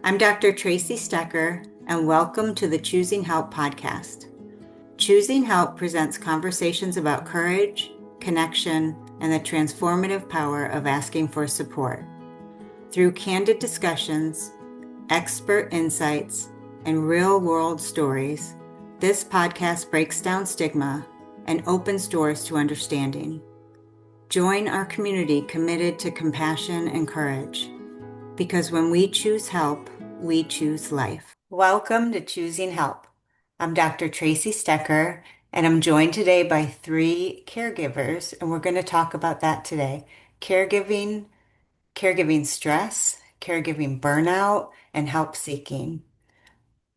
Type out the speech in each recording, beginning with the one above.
I'm Dr. Tracy Stecker, and welcome to the Choosing Help podcast. Choosing Help presents conversations about courage, connection, and the transformative power of asking for support. Through candid discussions, expert insights, and real world stories, this podcast breaks down stigma and opens doors to understanding. Join our community committed to compassion and courage. Because when we choose help, we choose life. Welcome to Choosing Help. I'm Dr. Tracy Stecker, and I'm joined today by three caregivers, and we're going to talk about that today. Caregiving, caregiving stress, caregiving burnout, and help seeking.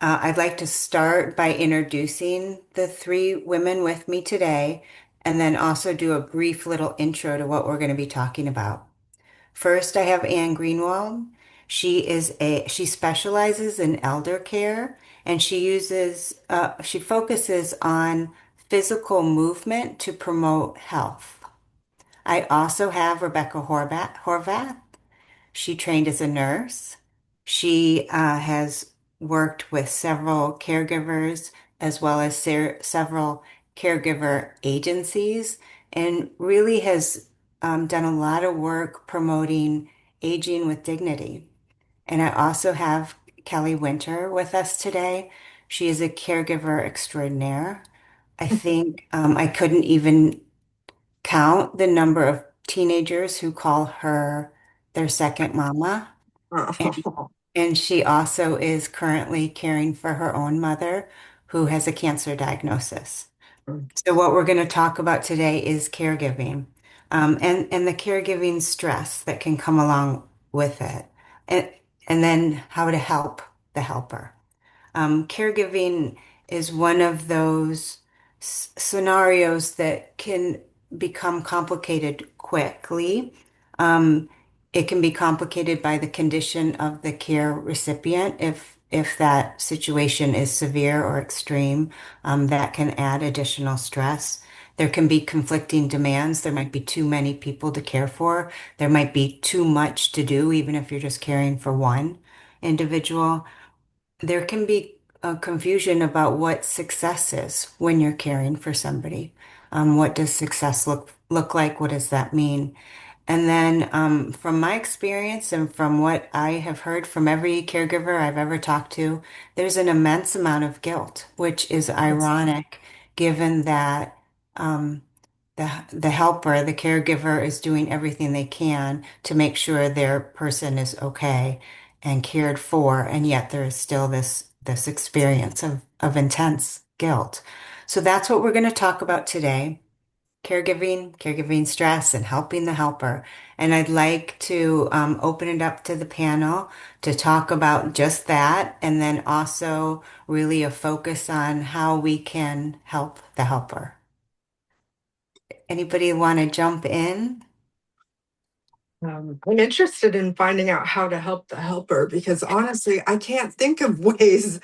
I'd like to start by introducing the three women with me today, and then also do a brief little intro to what we're going to be talking about. First, I have Ann Greenwald. She specializes in elder care, and she focuses on physical movement to promote health. I also have Rebecca Horvath. She trained as a nurse. She has worked with several caregivers as well as several caregiver agencies and really has done a lot of work promoting aging with dignity. And I also have Kelly Winter with us today. She is a caregiver extraordinaire. I think I couldn't even count the number of teenagers who call her their second mama. And, Oh. and she also is currently caring for her own mother who has a cancer diagnosis. So what we're going to talk about today is caregiving, and the caregiving stress that can come along with it, and, and then how to help the helper. Caregiving is one of those scenarios that can become complicated quickly. Um, it can be complicated by the condition of the care recipient. If that situation is severe or extreme, that can add additional stress. There can be conflicting demands. There might be too many people to care for. There might be too much to do, even if you're just caring for one individual. There can be a confusion about what success is when you're caring for somebody. What does success look like? What does that mean? And then, from my experience and from what I have heard from every caregiver I've ever talked to, there's an immense amount of guilt, which is ironic given that um, the helper, the caregiver, is doing everything they can to make sure their person is okay and cared for, and yet there is still this experience of intense guilt. So that's what we're going to talk about today. Caregiving stress, and helping the helper. And I'd like to open it up to the panel to talk about just that, and then also really a focus on how we can help the helper. Anybody want to jump in? I'm interested in finding out how to help the helper because honestly, I can't think of ways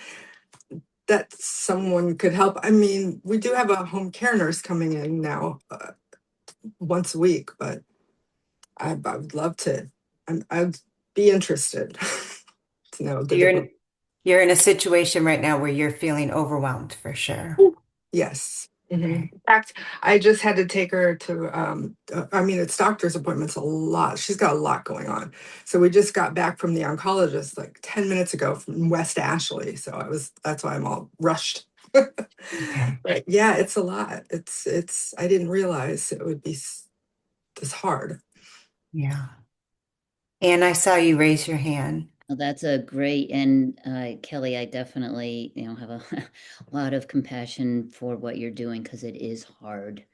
that someone could help. I mean, we do have a home care nurse coming in now once a week, but I would love to. I'd be interested to know the You're different. in, you're in a situation right now where you're feeling overwhelmed for sure. Yes. Mhm. Okay. In fact, I just had to take her to, I mean, it's doctor's appointments a lot. She's got a lot going on. So we just got back from the oncologist like 10 minutes ago from West Ashley. So that's why I'm all rushed. Okay. But yeah, it's a lot. I didn't realize it would be this hard. Yeah. And I saw you raise your hand. Well, that's a great, and Kelly, I definitely, have a, a lot of compassion for what you're doing because it is hard.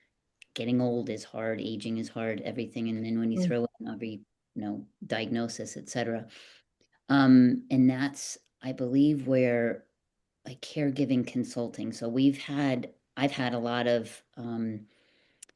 Getting old is hard, aging is hard, everything, and then when you Mm. throw in every, diagnosis, etc. And that's, I believe, where like caregiving consulting. So I've had a lot of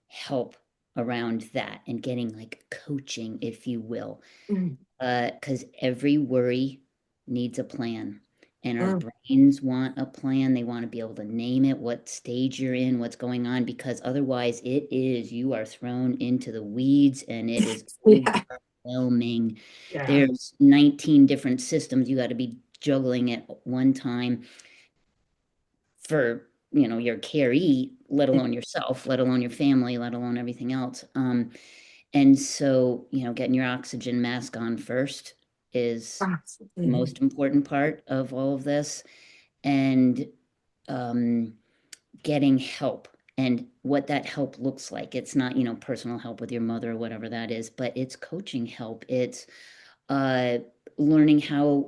help around that and getting like coaching, if you will, Mm. because every worry needs a plan. And our Mm. brains want a plan. They want to be able to name it, what stage you're in, what's going on, because otherwise you are thrown into the weeds and it is Yeah. overwhelming. Yeah. There's 19 different systems you got to be juggling at one time for, your caree, let alone yourself, let alone your family, let alone everything else. And so, getting your oxygen mask on first is the Mhm. most important part of all of this. And um, getting help and what that help looks like. It's not, personal help with your mother or whatever that is, but it's coaching help. It's uh, learning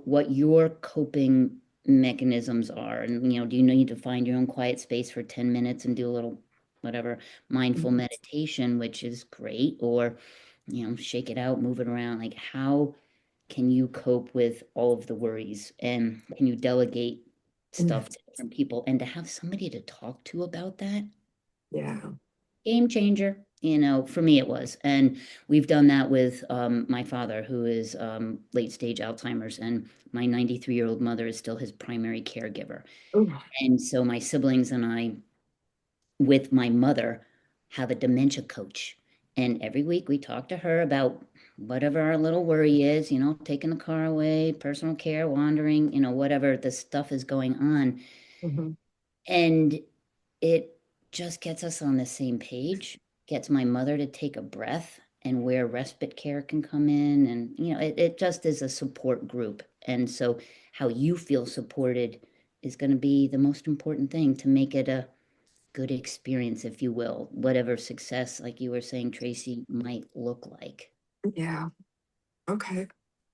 what your coping mechanisms are. And, do you need to find your own quiet space for 10 minutes and do a little, whatever, mindful meditation, which is great, or, shake it out, move it around. Like, how can you cope with all of the worries, and can you delegate Mhm. stuff to different people, and to have somebody to talk to about that? Yeah. Game changer. For me it was. And we've done that with my father, who is late stage Alzheimer's, and my 93-year-old mother is still his primary caregiver. Ooh. And so my siblings and I, with my mother, have a dementia coach. And every week we talk to her about whatever our little worry is, taking the car away, personal care, wandering, whatever the stuff is going on. Mhm. And it just gets us on the same page, gets my mother to take a breath, and where respite care can come in. And, it just is a support group. And so how you feel supported is going to be the most important thing to make it a good experience, if you will, whatever success, like you were saying, Tracy, might look like. Yeah. Okay.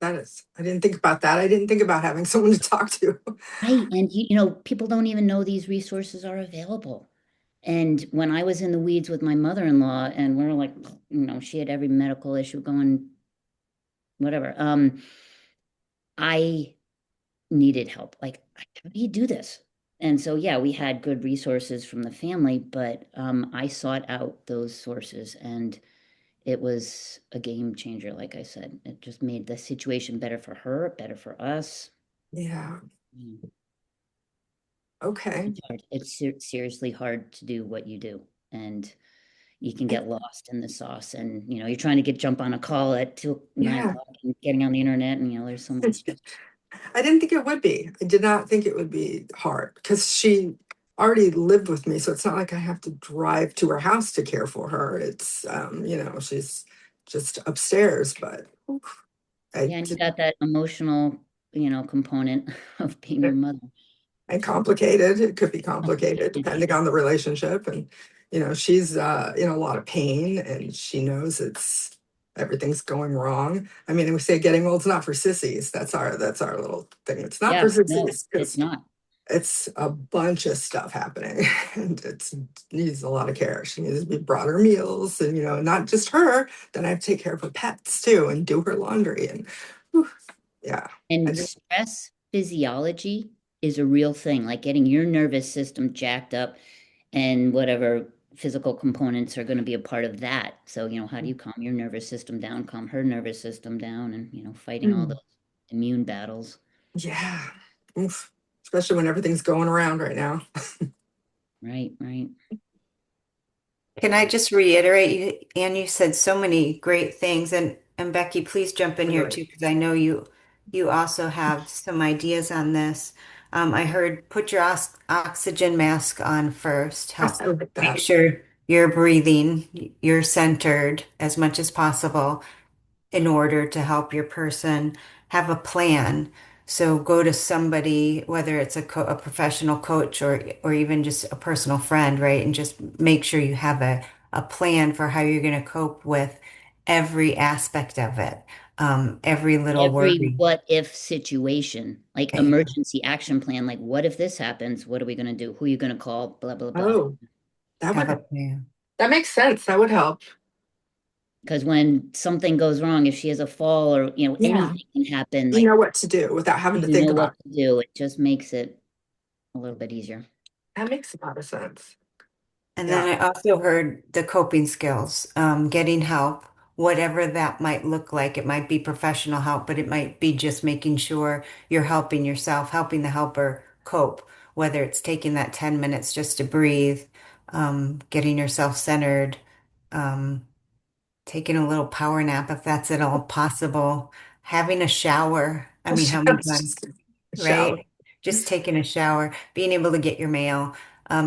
I didn't think about that. I didn't think about having someone to talk to. Right. And people don't even know these resources are available. And when I was in the weeds with my mother-in-law, and we're like, she had every medical issue going, whatever. I needed help. Like, how do you do this? And so, yeah, we had good resources from the family, but I sought out those sources, and it was a game changer. Like I said, it just made the situation better for her, better for us. Yeah. Mm. Okay. It's hard. It's seriously hard to do what you do. And you can I- get lost in the sauce, and you're trying to jump on a call at 9 yeah. o'clock and getting on the internet, and there's so many stress. I didn't think it would be. I did not think it would be hard because she already lived with me. So it's not like I have to drive to her house to care for her. It's, she's just upstairs, but oof, I Yeah, and you did got that emotional, component of being your mother. and complicated. It could be complicated depending on the relationship. And, she's in a lot of pain and she knows everything's going wrong. I mean, we say getting old's not for sissies. That's our little thing. It's not for Yeah, no, sissies it's because not. it's a bunch of stuff happening and it needs a lot of care. She needs to be brought her meals and, not just her, then I have to take care of her pets too and do her laundry and whew, yeah. I And just, stress physiology is a real thing, like getting your nervous system jacked up, and whatever physical components are going to be a part of that. So, how do you calm your nervous system down, calm her nervous system down, and, fighting all mm, those immune battles. yeah. Oof. Especially when everything's going around right now. Right, right. Can I just reiterate, Anne, you said so many great things, and Becky, please jump in here Really. too, because I know you also have some ideas on this. I heard put your oxygen mask on first. Yes, Help I like make that. sure you're breathing, you're centered as much as possible in order to help your person have a plan. So go to somebody, whether it's a professional coach or even just a personal friend, right? And just make sure you have a plan for how you're going to cope with every aspect of it, every little Every worry. what if situation, like Yeah, emergency action plan, like what if this happens? What are we going to do? Who are you going to call? Blah, blah, blah. Oh, that have a would plan. that makes sense. That would help. Because when something goes wrong, if she has a fall, or, Yeah. anything can happen, You know like what to do without having to you think know about what it. to do. It just makes it a little bit easier. That makes a lot of sense. And Yeah. then I also heard the coping skills, getting help, whatever that might look like. It might be professional help, but it might be just making sure you're helping yourself, helping the helper cope, whether it's taking that 10 minutes just to breathe, getting yourself centered, um, taking a little power nap if that's at all possible, having a shower. I mean, how many times, Shower. right? Just taking a shower, being able to get your mail,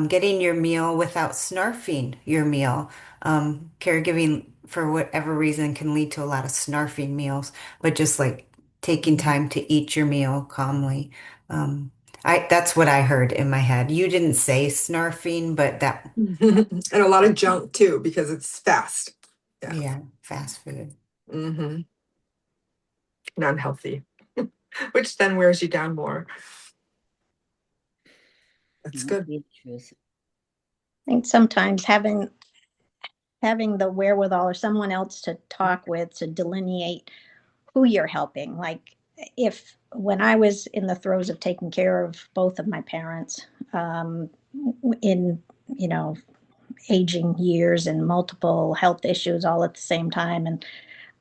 getting your meal without snarfing your meal. Caregiving, for whatever reason, can lead to a lot of snarfing meals, but just like taking time to eat your meal calmly. Um, that's what I heard in my head. You didn't say snarfing, but that, And a lot of junk too, because it's fast. Yeah. yeah, fast food. Mm-hmm. And unhealthy, which then wears you down more. That's good. Be the truth. I think sometimes having the wherewithal or someone else to talk with to delineate who you're helping. Like if when I was in the throes of taking care of both of my parents, in you know aging years and multiple health issues all at the same time, and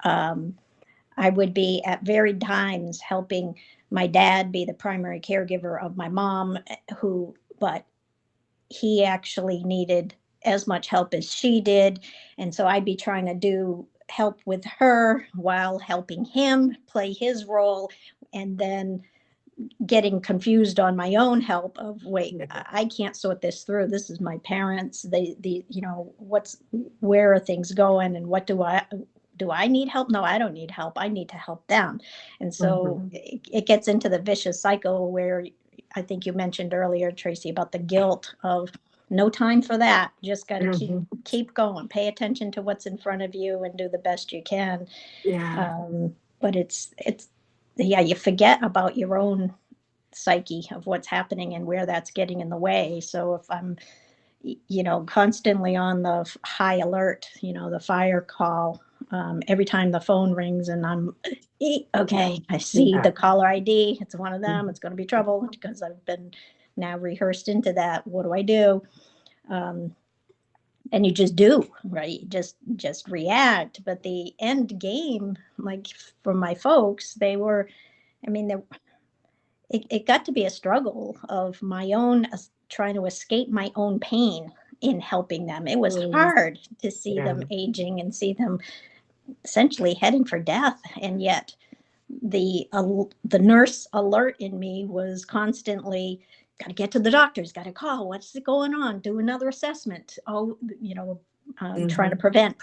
um, I would be at varied times helping my dad be the primary caregiver of my mom, but he actually needed as much help as she did. And so I'd be trying to do help with her while helping him play his role. And then getting confused on my own help of wait, I can't sort this through. This is my parents. Where are things going and what do I need help? No, I don't need help. I need to help them. And so it gets into the vicious cycle where I think you mentioned earlier, Tracy, about the guilt of no time for that. Just got to keep going, pay attention to what's in front of you and do the best you can. Yeah. But it's yeah, you forget about your own psyche of what's happening and where that's getting in the way. So if I'm constantly on the high alert, the fire call, every time the phone rings and I'm okay, I see the caller ID, it's one of them, it's going to be trouble because I've been now rehearsed into that. What do I do? And you just do, right? Just react. But the end game, like for my folks, it got to be a struggle of my own, trying to escape my own pain in helping them. It was hard to see them aging and see them essentially heading for death, and yet the nurse alert in me was constantly, got to get to the doctors, got to call, what's going on, do another assessment, trying to prevent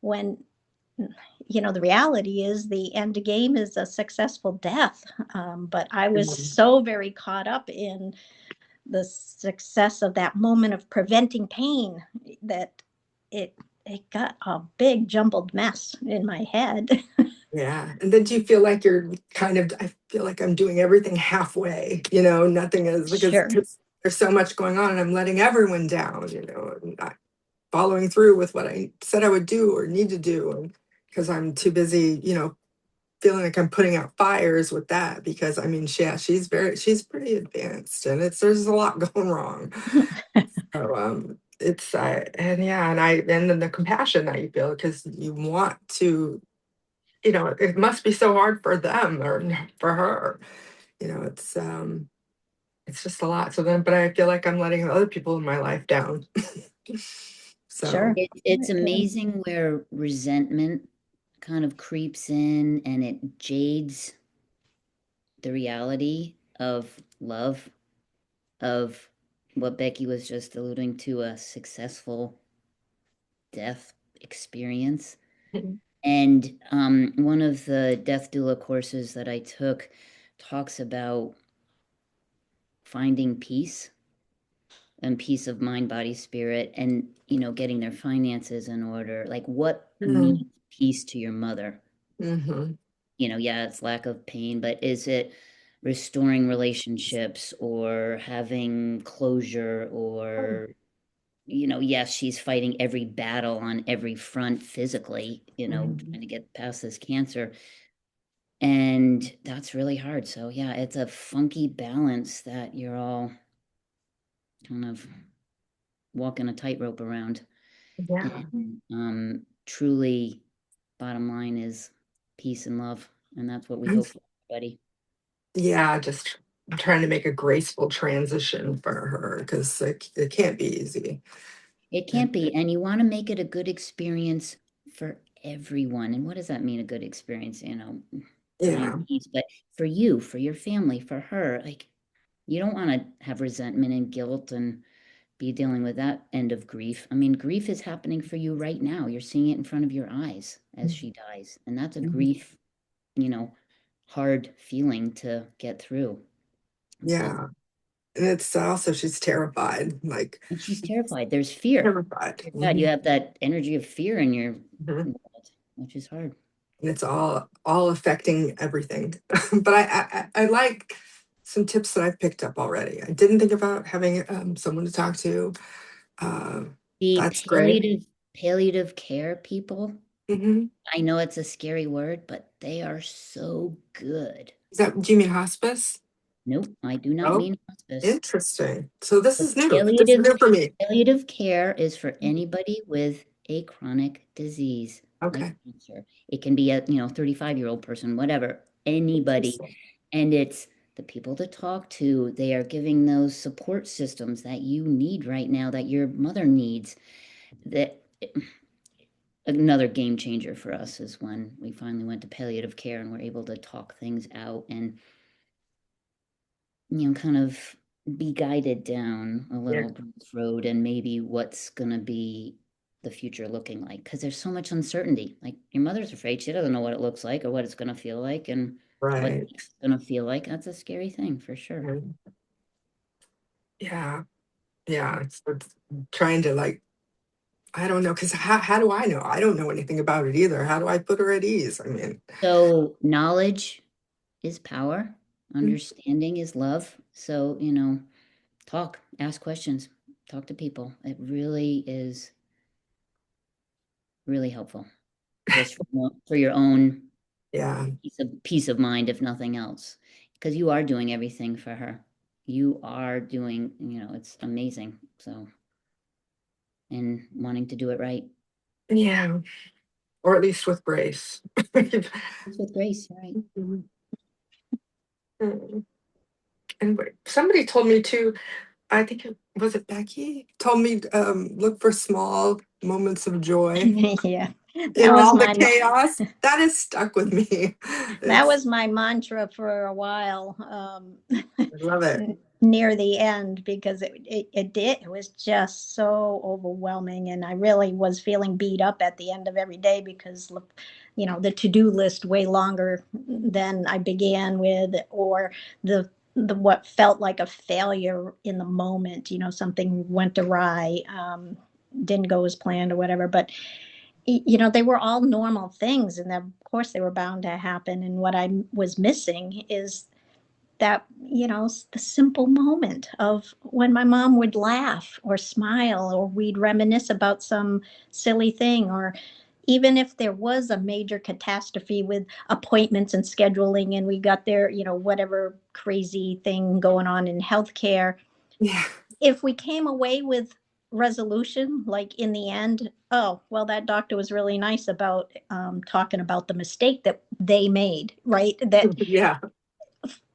when the reality is the end game is a successful death. But I was so very caught up in the success of that moment of preventing pain that it got a big jumbled mess in my head. Yeah. And then do you feel like I feel like I'm doing everything halfway, nothing is, because Sure. there's so much going on and I'm letting everyone down, and not following through with what I said I would do or need to do. And because I'm too busy, feeling like I'm putting out fires with that, because I mean, she's pretty advanced and there's a lot going wrong. So, and then the compassion that you feel, because you want to, it must be so hard for them or for her. It's just a lot. So then, but I feel like I'm letting other people in my life down. So Sure. It's amazing where resentment kind of creeps in and it jades the reality of love, of what Becky was just alluding to, a successful death experience. And one of the death doula courses that I took talks about finding peace and peace of mind, body, spirit, and getting their finances in order. Like, what means peace to your mother? It's lack of pain, but is it restoring relationships or having closure, or yes, she's fighting every battle on every front physically, trying to get past this cancer. And that's really hard. So yeah, it's a funky balance that you're all kind of walking a tightrope around. yeah. And, truly, bottom line is peace and love, and that's what we hope for everybody. Yeah, just trying to make a graceful transition for her, because it can't be easy. It can't be. And you want to make it a good experience for everyone. And what does that mean, a good experience? Yeah. But for you, for your family, for her, like, you don't want to have resentment and guilt and be dealing with that end of grief. I mean, grief is happening for you right now. You're seeing it in front of your eyes as she dies. And that's a grief, hard feeling to get through. Yeah. And it's also, she's terrified, like. And she's terrified. There's fear. Terrified. God, you have that energy of fear in your Mhm. world, which is hard. And it's all affecting everything. But I like some tips that I've picked up already. I didn't think about having someone to talk to. The That's great. palliative care people, Hmm. I know it's a scary word, but they are so good. Do you mean hospice? Nope, I do not Oh, mean hospice. interesting. So this The is new. This is new for me. palliative care is for anybody with a chronic disease like Okay. cancer. It can be a 35-year-old person, whatever, anybody. Interesting. And it's the people to talk to. They are giving those support systems that you need right now, that your mother needs. That another game changer for us is when we finally went to palliative care and were able to talk things out and kind of be guided down a Yeah. little growth road and maybe what's going to be the future looking like, because there's so much uncertainty. Like, your mother's afraid. She doesn't know what it looks like or what it's going to feel like and what Right. it's going to feel like. That's a scary thing for sure. Right. Yeah. Yeah. So it's trying to, like, I don't know, because how do I know? I don't know anything about it either. How do I put her at ease? I mean, So knowledge is power, understanding is love. So, ask questions, talk to people. It really is really helpful just for your own yeah. peace of mind, if nothing else, because you are doing everything for her. You are doing, it's amazing. So, and wanting to do it right. Yeah. Or at least with grace. It's with grace, right? Mhm. And somebody told me too, I think was it Becky, told me look for small moments of joy Yeah, in all the chaos. That has stuck with me. that was my mantra for a while. I love it. Near the end, because it was just so overwhelming, and I really was feeling beat up at the end of every day because the to-do list way longer than I began with, or the what felt like a failure in the moment, something went awry, didn't go as planned or whatever. But they were all normal things, and of course they were bound to happen. And what I was missing is that, the simple moment of when my mom would laugh or smile, or we'd reminisce about some silly thing, or even if there was a major catastrophe with appointments and scheduling, and we got there, whatever crazy thing going on in healthcare, Yeah. if we came away with resolution, like in the end, oh, well, that doctor was really nice about talking about the mistake that they made, right? That Yeah.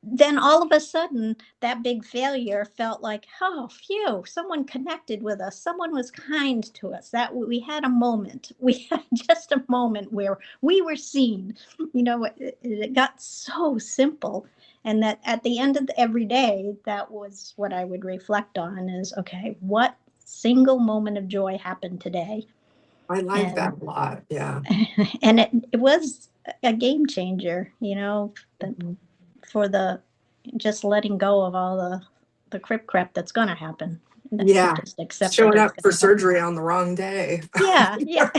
then all of a sudden, that big failure felt like, oh, phew, someone connected with us. Someone was kind to us. That we had a moment. We had just a moment where we were seen. It got so simple. And that at the end of every day, that was what I would reflect on is, okay, what single moment of joy happened today? I like that a lot. Yeah. And it was a game changer, Mhm. for the just letting go of all the crap that's going to happen. Yeah. Just accept that Showing it's up for going to happen. surgery on the wrong day. Yeah, yeah.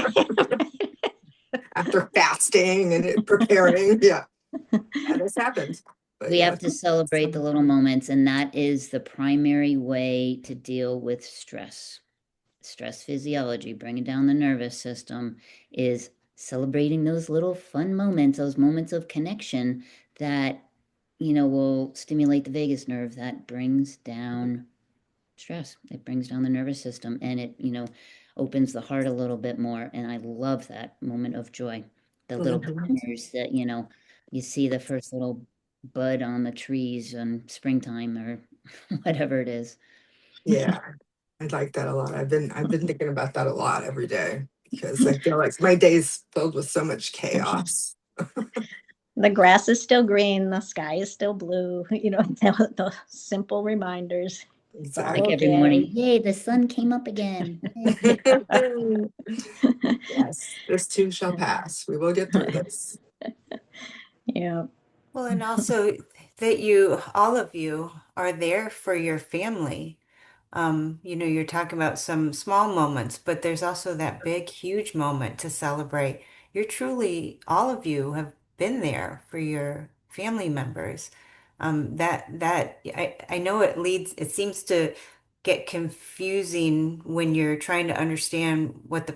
After fasting and preparing. Yeah. Yeah, this happens. But We yeah. have to celebrate the little moments, and that is the primary way to deal with stress. Stress physiology, bringing down the nervous system, is celebrating those little fun moments, those moments of connection that, will stimulate the vagus nerve that brings down stress. It brings down the nervous system, and it, opens the heart a little bit more. And I love that moment of joy. The little Mhm. glimmers that, you see the first little bud on the trees in springtime or whatever it is. Yeah. I like that a lot. I've been thinking about that a lot every day because I feel like my day's filled with so much chaos. The grass is still green, the sky is still blue, the simple reminders. It's all Like Exactly. every morning, okay. yay, the sun came up again. Yay. Yes, this too shall pass. We will get through this. Yeah. Well, and also that all of you are there for your family. You're talking about some small moments, but there's also that big, huge moment to celebrate. All of you have been there for your family members. I know it seems to get confusing when you're trying to understand what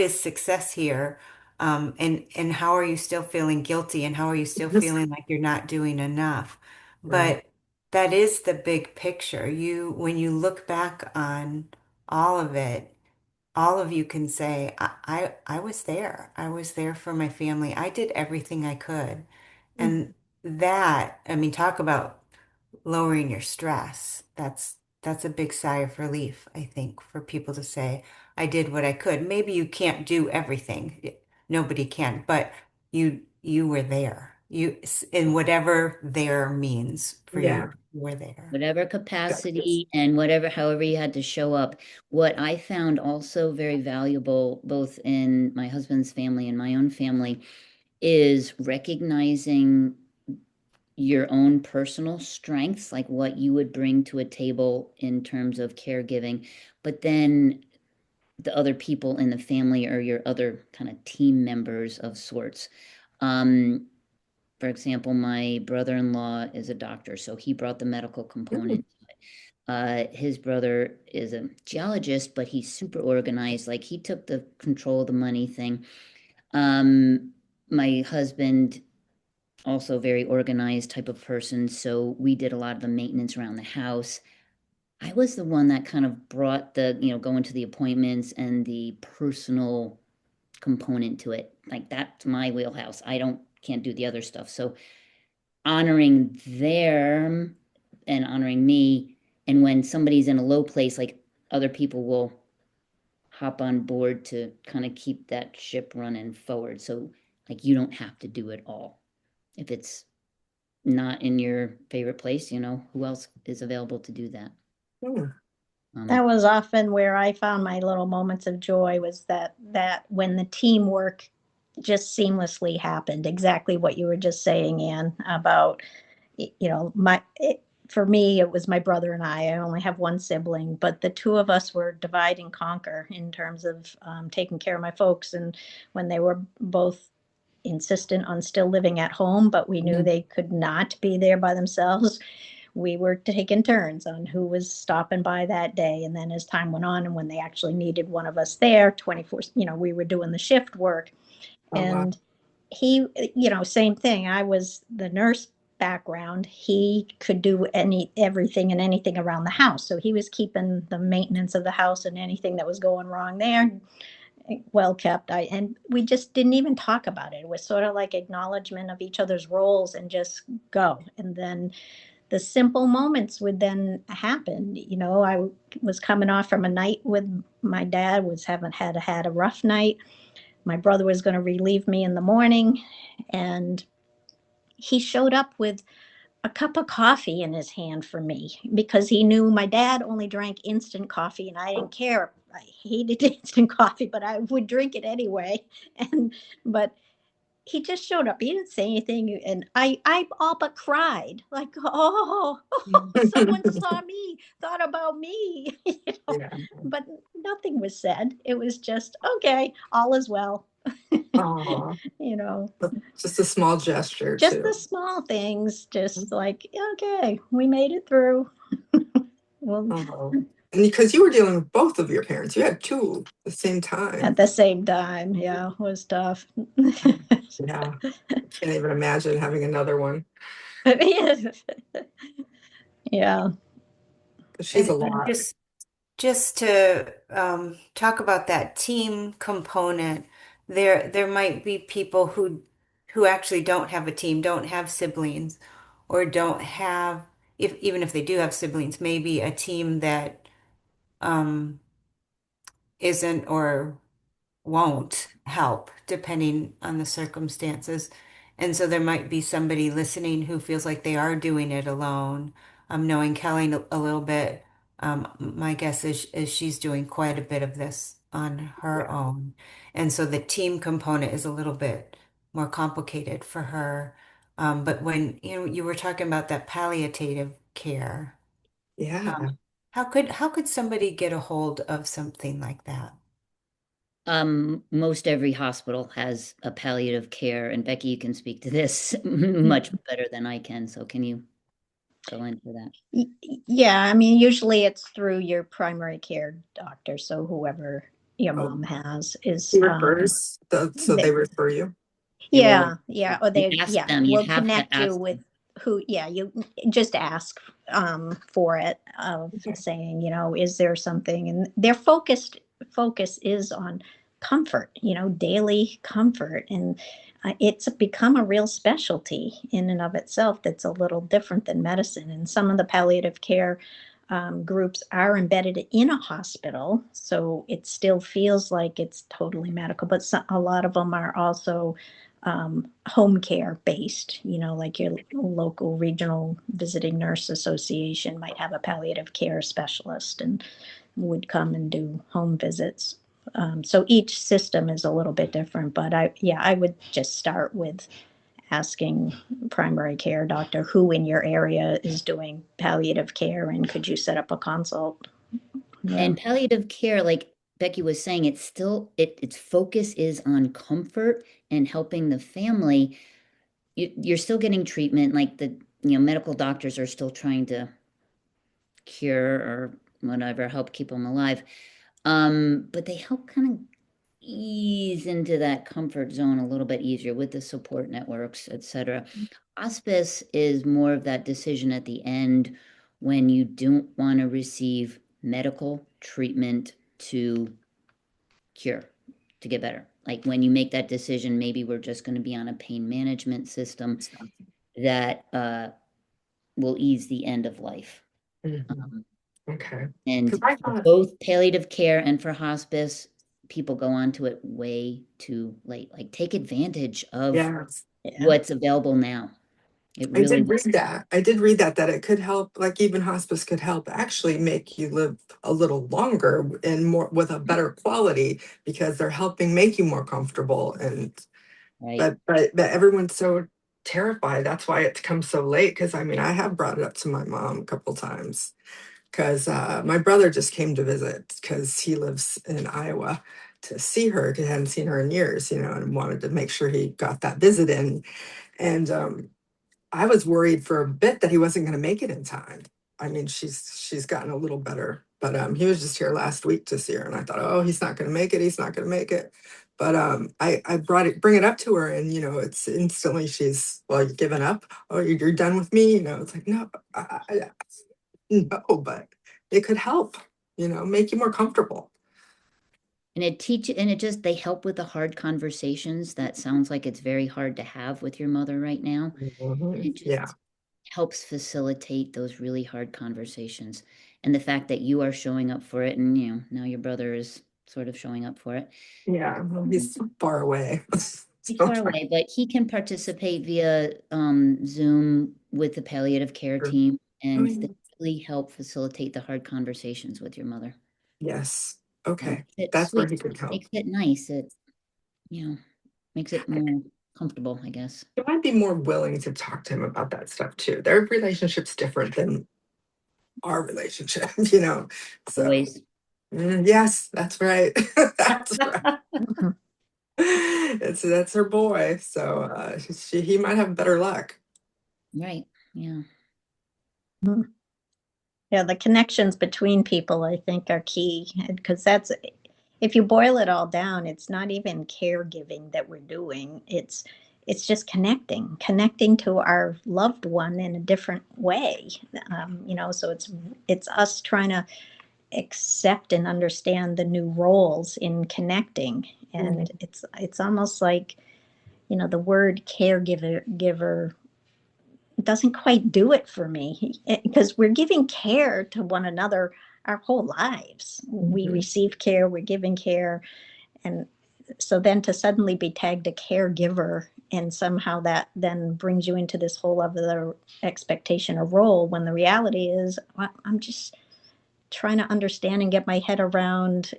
is success here, and how are you still feeling guilty, and how are you still feeling like you're not doing enough? Right. But that is the big picture. When you look back on all of it, all of you can say, I was there. I was there for my family. I did everything I could. And that, I mean, talk about lowering your stress. That's a big sigh of relief, I think, for people to say, I did what I could. Maybe you can't do everything. Nobody can, but you were there. In whatever there means for Yeah. you, you were there. Whatever capacity and however you had to show up. What I found also very valuable, both in my husband's family and my own family, is recognizing your own personal strengths, like what you would bring to a table in terms of caregiving, but then the other people in the family or your other kind of team members of sorts. For example, my brother-in-law is a doctor, so he brought the medical Mm. component. His brother is a geologist, but he's super organized. Like he took the control of the money thing. My husband also very organized type of person, so we did a lot of the maintenance around the house. I was the one that kind of brought going to the appointments and the personal component to it. Like that's my wheelhouse. I don't can't do the other stuff. So honoring them and honoring me, and when somebody's in a low place, like other people will hop on board to kind of keep that ship running forward. So like you don't have to do it all. If it's not in your favorite place, who else is available to do that? Mm. That was often where I found my little moments of joy, was that when the teamwork just seamlessly happened, exactly what you were just saying, Anne, about, for me, it was my brother and I only have one sibling, but the two of us were divide and conquer in terms of taking care of my folks. And when they were both insistent on still living at home, but we knew Mhm. they could not be there by themselves, we were taking turns on who was stopping by that day. And then as time went on, and when they actually needed one of us there 24, we were doing the shift work. Oh, wow. And he, same thing. I was the nurse background. He could do everything and anything around the house. So he was keeping the maintenance of the house and anything that was going wrong there well kept. And we just didn't even talk about it. It was sort of like acknowledgement of each other's roles and just go. And then the simple moments would then happen. I was coming off from a night with my dad, was having had a rough night. My brother was going to relieve me in the morning, and he showed up with a cup of coffee in his hand for me because he knew my dad only drank instant coffee, and I didn't care. I hated instant coffee, but I would drink it anyway. But he just showed up. He didn't say anything, and I all but cried. Like, oh, someone saw me, thought about me, Yeah. But nothing was said. It was just okay. All is well. Oh, you know, just a small gesture just the too. small things. Just like, okay, we made it through. Well, Oh, and because you were dealing with both of your parents, you had two at the same at time. the same time, yeah, it was tough. Yeah, I can't even imagine having another one. Yeah. She's a And lot. just to talk about that team component, there might be people who actually don't have a team, don't have siblings, or don't have, even if they do have siblings, maybe a team that isn't or won't help depending on the circumstances. And so there might be somebody listening who feels like they are doing it alone. Knowing Kelly a little bit, my guess is she's doing quite a bit of this on her Yeah. own. And so the team component is a little bit more complicated for her. But when you were talking about that palliative care, Yeah. um, how could somebody get a hold of something like that? Most every hospital has a palliative care, and Becky, you can speak to this much better than I can. So can you go into that? Yeah, I mean, usually it's through your primary care doctor. So whoever your Oh, mom has is, he refers, so they refer you. You will. yeah, or You they, ask yeah, them, you will have to connect you ask with them. who, yeah, you just ask for it, of Okay. saying, is there something, and their focus is on comfort, daily comfort, and it's become a real specialty in and of itself that's a little different than medicine. And some of the palliative care groups are embedded in a hospital, so it still feels like it's totally medical, but a lot of them are also home care based, like your local regional visiting nurse association might have a palliative care specialist and would come and do home visits. So each system is a little bit different, but I would just start with asking primary care doctor who in your area is doing palliative care and could you set up a consult? Yeah. And palliative care, like Becky was saying, it's still its focus is on comfort and helping the family. You're still getting treatment, like the medical doctors are still trying to cure or whatever, help keep them alive. But they help kind of ease into that comfort zone a little bit easier with the support networks, etc. Hospice is more of that decision at the end when you don't want to receive medical treatment to cure, to get better. Like when you make that decision, maybe we're just going to be on a pain management system that will ease the end of life. Mhm. Okay. And 'Cause I for thought, both palliative care and for hospice, people go onto it way too late. Like take advantage of yeah, Yeah. what's available now. It I really did read that. I did read that it could help, like even hospice could help actually make you live a little longer and more with a better quality because they're helping make you more comfortable. And right. but everyone's so terrified. That's why it comes so late. Because I mean, I have brought it up to my mom a couple times. Because my brother just came to visit because he lives in Iowa to see her. 'Cause he hadn't seen her in years, and wanted to make sure he got that visit in. And I was worried for a bit that he wasn't going to make it in time. I mean, she's gotten a little better, but he was just here last week to see her, and I thought, oh, he's not going to make it. He's not going to make it. But I bring it up to her, and it's instantly she's, well, you're giving up. Oh, you're done with me. It's like no, no, but it could help. Make you more comfortable. And it just they help with the hard conversations that sounds like it's very hard to have with your mother right now. And it Yeah, just helps facilitate those really hard conversations. And the fact that you are showing up for it and now your brother is sort of showing up for it. yeah. Well, he's far away. He's far away, but he can participate via Zoom with the palliative care Sure. team Oh, and yeah. they really help facilitate the hard conversations with your mother. Yes. And Okay. it's That's where sweet, he could help. makes it nice. It makes it more comfortable, I guess. You might be more willing to talk to him about that stuff too. Their relationship's different than our relationship, So, Always. yes, that's right. That's right. Mhm. That's her boy. So he might have better luck. Right. Yeah. Yeah, the connections between people, I think, are key because if you boil it all down, it's not even caregiving that we're doing. It's just connecting to our loved one in a different way. So it's us trying to accept and understand the new roles in connecting, and Mhm. it's almost like the word giver doesn't quite do it for me because we're giving care to one another our whole lives. We Mhm. receive care, we're giving care. And so then to suddenly be tagged a caregiver, and somehow that then brings you into this whole other expectation or role, when the reality is, well, I'm just trying to understand and get my head around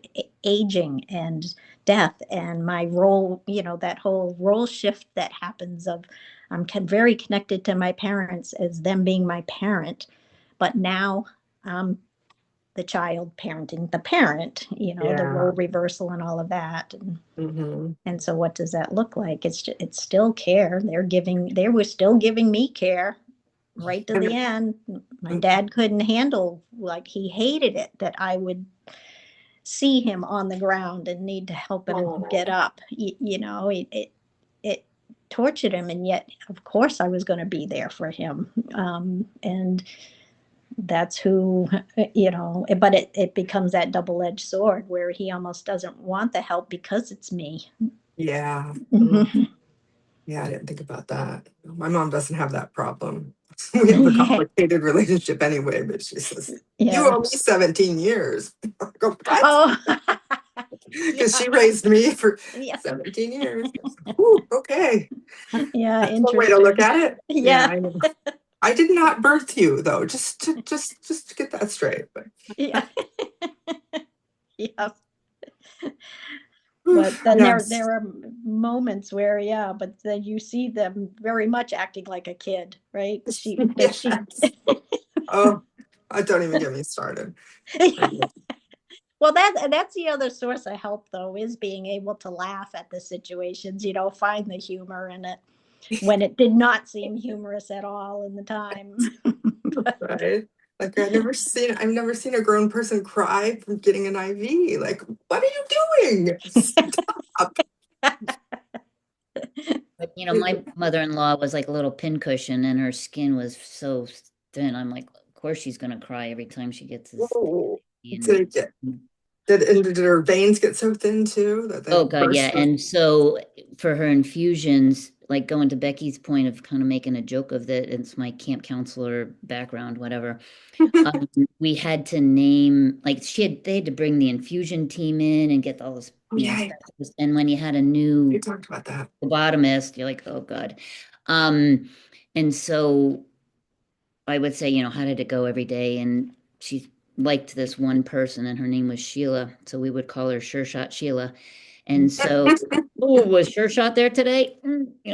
aging and death and my role, that whole role shift that happens of I'm very connected to my parents as them being my parent, but now I'm the child parenting the parent, the Yeah. role reversal and all of that. Hmm. And so what does that look like? It's still care. They were still giving me care right to the end. My dad couldn't handle, like, he hated it that I would see him on the ground and need to help him get up. It tortured him, and yet of course I was going to be there for him. And that's who, but it becomes that double-edged sword where he almost doesn't want the help because it's me. Yeah. Mhm. Yeah, I didn't think about that. My mom doesn't have that problem. We have a complicated relationship anyway, but she says, you Yeah. owe me 17 years. I go, what? Oh. Because she raised me for Yeah. 17 years. Ooh, okay. Yeah, That's one way to look at it. Yeah. I know. I did not birth you, though. Just to get that straight. But Yeah. Yeah. But then yes. there are moments where, yeah, but then you see them very much acting like a kid, right? Yes. Oh, don't even get me started. Well, that's the other source of help, though, is being able to laugh at the situations, find the humor in it when it did not seem humorous at all in the time. Right? Like I've never seen a grown person cry from getting an IV. Like, what are you doing? Stop. But my mother-in-law was like a little pincushion, and her skin was so thin. I'm like, of course she's gonna cry every time she gets this. Whoa. And Did her veins get so thin too that they oh God, yeah. burst? And so for her infusions, like going to Becky's point of kind of making a joke of that, it's my camp counselor background, whatever. We had to name, like they had to bring the infusion team in and get all this, Yeah, stuff. And when you had a new we talked about that. phlebotomist, you're like, oh God. And so I would say, how did it go every day? And she liked this one person, and her name was Sheila. So we would call her Sure Shot Sheila. And so, oh, was Sure Shot there today?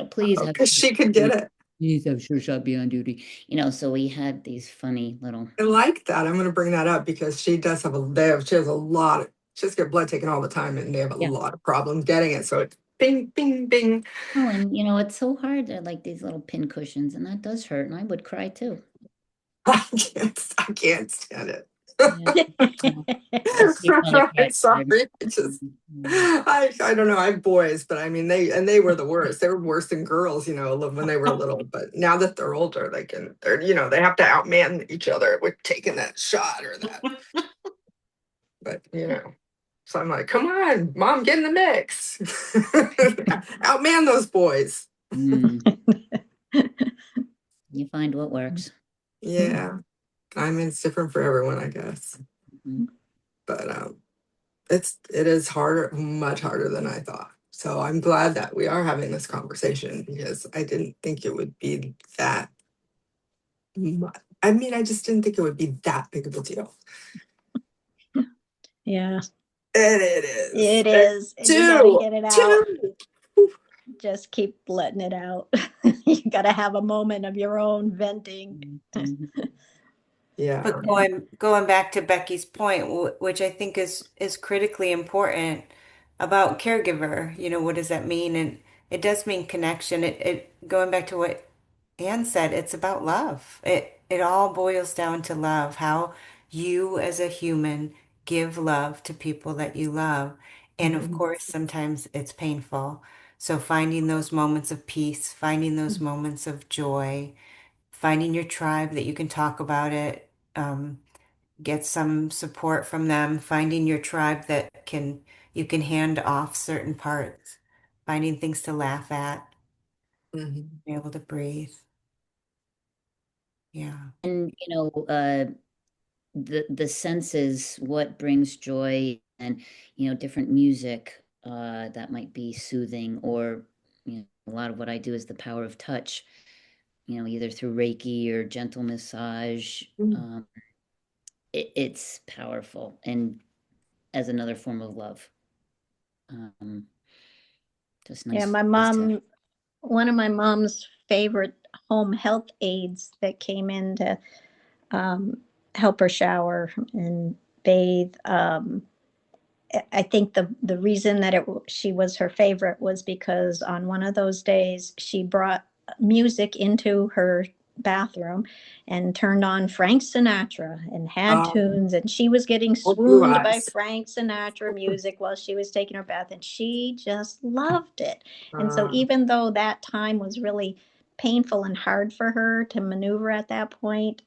Please have. Because she could get it. Please have Sure Shot be on duty. So we had these funny little. I like that. I'm going to bring that up because she does have she has a lot. She has to get blood taken all the time, and they have a lot of problems getting it. So it's bing, bing, bing. Oh, and it's so hard. They're like these little pin cushions, and that does hurt. And I would cry too. I can't stand it. Yeah. Sorry. I don't know. I have boys, but I mean they were the worst. They were worse than girls, when they were little. But now that they're older, they have to outman each other with taking that shot or that. But so I'm like, come on, mom, get in the mix. Outman those boys. You find what works. Yeah. I mean, it's different for everyone, I guess. But it is harder, much harder than I thought. So I'm glad that we are having this conversation because I didn't think it would be that much. I mean, I just didn't think it would be that big of a deal. Yeah. And it is. It is. And you gotta get it out. Just keep letting it out. You gotta have a moment of your own venting. Yeah. But going back to Becky's point, which I think is critically important about caregiver, what does that mean? And it does mean connection. It going back to what Ann said, it's about love. It all boils down to love, how you as a human give love to people that you love. And of course, sometimes it's painful. So finding those moments of peace, finding those moments of joy, finding your tribe that you can talk about it, get some support from them, finding your tribe that you can hand off certain parts, finding things to laugh at, be able to breathe. Yeah. And the senses, what brings joy, and different music that might be soothing, or a lot of what I do is the power of touch, either through Reiki or gentle massage. Mm. It's powerful, and as another form of love. Um, just Yeah, nice my ways to. mom, one of my mom's favorite home health aides that came in to um, help her shower and bathe. I think the reason that she was her favorite was because on one of those days she brought music into her bathroom and turned on Frank Sinatra and had Um, tunes, and she was getting blue swooned by eyes. Frank Sinatra music while she was taking her bath, and she just loved it. And so Uh, even though that time was really painful and hard for her to maneuver at that point,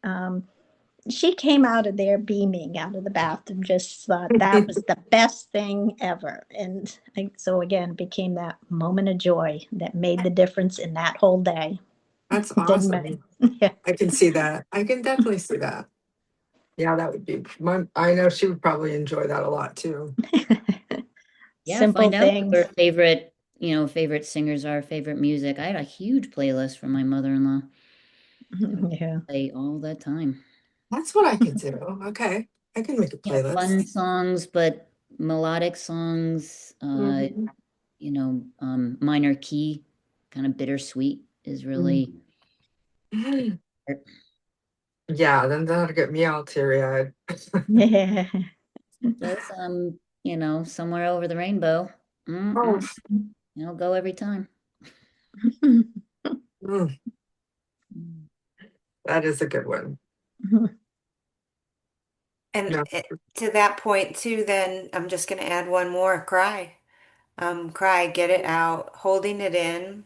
she came out of there beaming out of the bathroom, just thought that was the best thing ever. And so again, it became that moment of joy that made the difference in that whole day. that's It didn't matter. awesome. Yeah. I can see that. I can definitely see that. Yeah, that would be I know she would probably enjoy that a lot too. Yeah, Simple find out what things. their favorite singers are, favorite music. I had a huge playlist from my mother-in-law that we Yeah. play all the time. That's what I can do. Okay. I can make a Yeah, playlist. fun songs, but melodic songs, Mhm. minor key, kind of bittersweet is really Mhm. Yeah, then that'll get me all teary-eyed. Yeah. does somewhere over the rainbow. Oh, Go every time. mm, that is a good one. And No. to that point too, then I'm just going to add one more, cry. Cry, get it out. Holding it in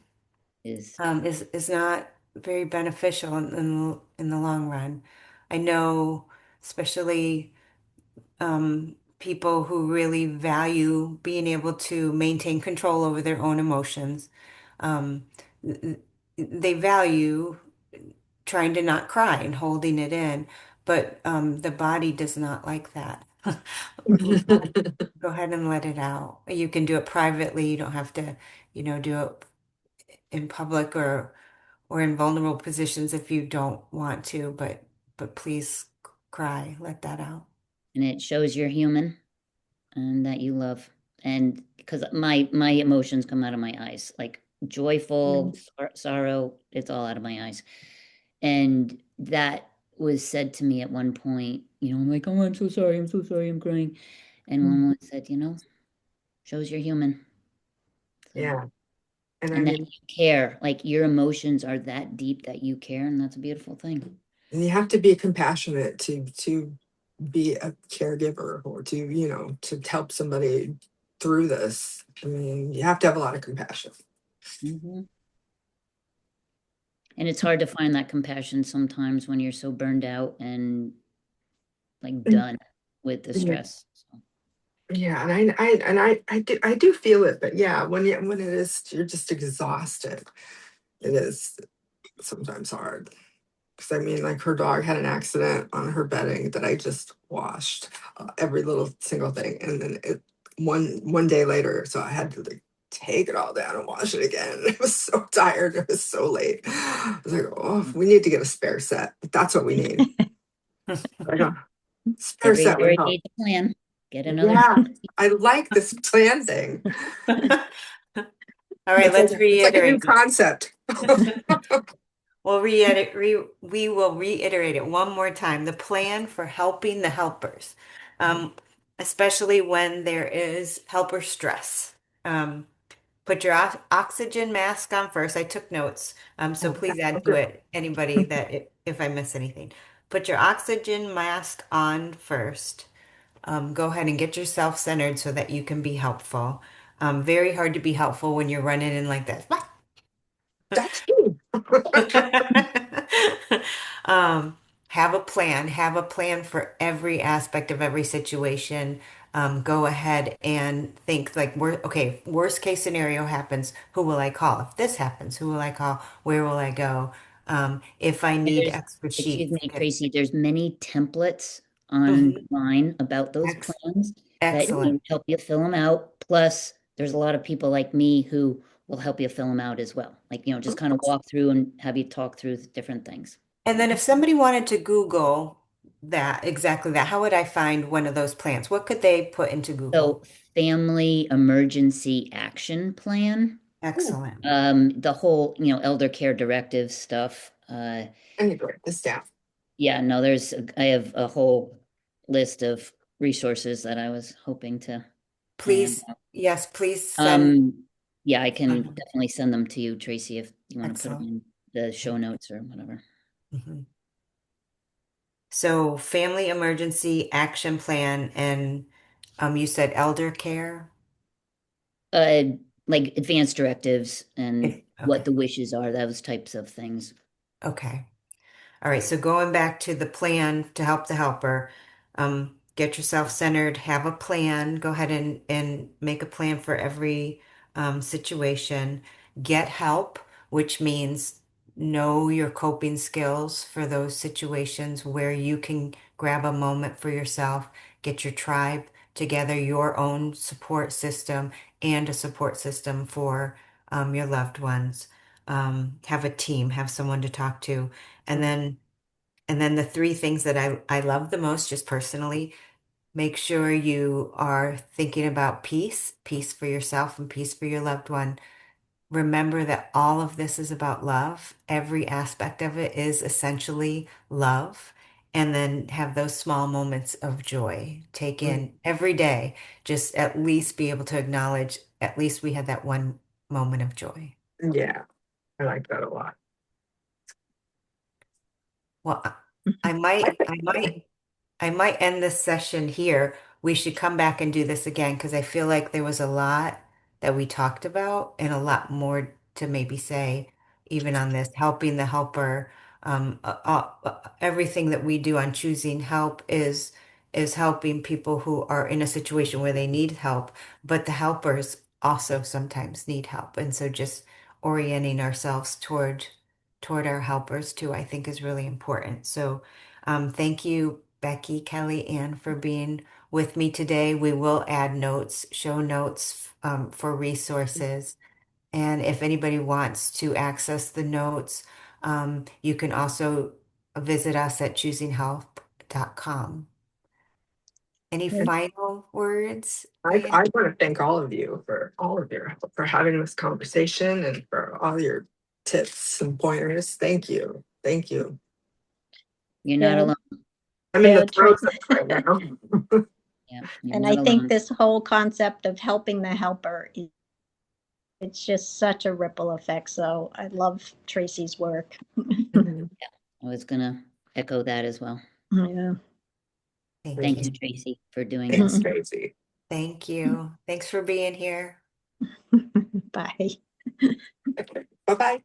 Is is not very beneficial in the long run. I know, especially people who really value being able to maintain control over their own emotions. Um, they value trying to not cry and holding it in, but the body does not like that. Go ahead and let it out. You can do it privately. You don't have to, do it in public or in vulnerable positions if you don't want to, but please cry, let that out. and it shows you're human and that you love. And because my emotions come out of my eyes, like joyful, sorrow, it's all out of my eyes. And that was said to me at one point, I'm like, oh, I'm so sorry, I'm crying. And one woman said, shows you're human. So, Yeah. And I and that mean, you care, like your emotions are that deep that you care, and that's a beautiful thing. and you have to be compassionate to be a caregiver or to help somebody through this. I mean, you have to have a lot of compassion. Mm-hmm. And it's hard to find that compassion sometimes when you're so burned out and like done with the Yeah, stress. So, yeah, and I do feel it, but yeah, when it is you're just exhausted, it is sometimes hard. Because I mean, like her dog had an accident on her bedding that I just washed every little single thing, and then one day later, so I had to like take it all down and wash it again. I was so tired. It was so late. I was like, oh, we need to get a spare set. That's what we need. Like a spare set would everybody help. needs a plan. Get another Yeah, set. I like this plan thing. All right, let's It's like a new reiterate. concept. We will reiterate it one more time. The plan for helping the helpers, um, especially when there is helper stress. Um, Put your oxygen mask on first. I took notes, so please add to Okay. it, anybody if I miss anything. Put your oxygen mask on first. Go ahead and get yourself centered so that you can be helpful. Very hard to be helpful when you're running in like this. That's true. Um, have a plan for every aspect of every situation. Go ahead and think like okay, worst case scenario happens, who will I call? If this happens, who will I call? Where will I go? If I need There's, extra excuse sheets, me, okay. Tracy, there's many templates online about those Ex- plans that Excellent. help you fill them out. Plus, there's a lot of people like me who will help you fill them out as well. Like, just kind of walk through and have you talk through different things. And then if somebody wanted to Google that, exactly that, how would I find one of those plans? What could they put into Google? So, Family Emergency Action Plan. Excellent. The whole, elder care directive stuff. Anyway, the staff. Yeah, no, I have a whole list of resources that I was hoping to hand Please, out. yes, please send. Yeah, I can Mhm. definitely send them to you, Tracy, if you want to put them Excellent. in the show notes or whatever. Mhm. So family emergency action plan and you said elder care? Uh, like advanced directives and what Okay. the wishes are, those types of things. Okay. All right, so going back to the plan to help the helper, get yourself centered, have a plan, go ahead and make a plan for every situation. Get help, which means know your coping skills for those situations where you can grab a moment for yourself, get your tribe together, your own support system, and a support system for your loved ones. Have a team, have someone to talk to. And then the three things that I love the most, just personally, make sure you are thinking about peace, peace for yourself and peace for your loved one. Remember that all of this is about love. Every aspect of it is essentially love. And then have those small moments of joy. Take in every day, just at least be able to acknowledge, at least we had that one moment of joy. Yeah, I like that a lot. Well, I might end this session here. We should come back and do this again because I feel like there was a lot that we talked about and a lot more to maybe say, even on this helping the helper. Everything that we do on choosing help is helping people who are in a situation where they need help, but the helpers also sometimes need help. And so just orienting ourselves toward our helpers too, I think is really important. So thank you, Becky, Kelly, Ann, for being with me today. We will add notes, show notes for resources. And if anybody wants to access the notes, you can also visit us at choosinghealth.com. Any final words, I Diane? want to thank all of you for all of your help, for having this conversation and for all your tips and pointers. Thank you. Thank you. You're not Yeah, alone. I'm in yeah, the throes of Tracy. it right now. Yeah, you're And not I think alone. this whole concept of helping the helper, it's just such a ripple effect. So I love Tracy's work. I was gonna echo that as well. Yeah. Thank Thank you, you. Tracy, for doing Thanks, this. Tracy. Thank you. Thanks for being here. Bye. Okay. Bye-bye.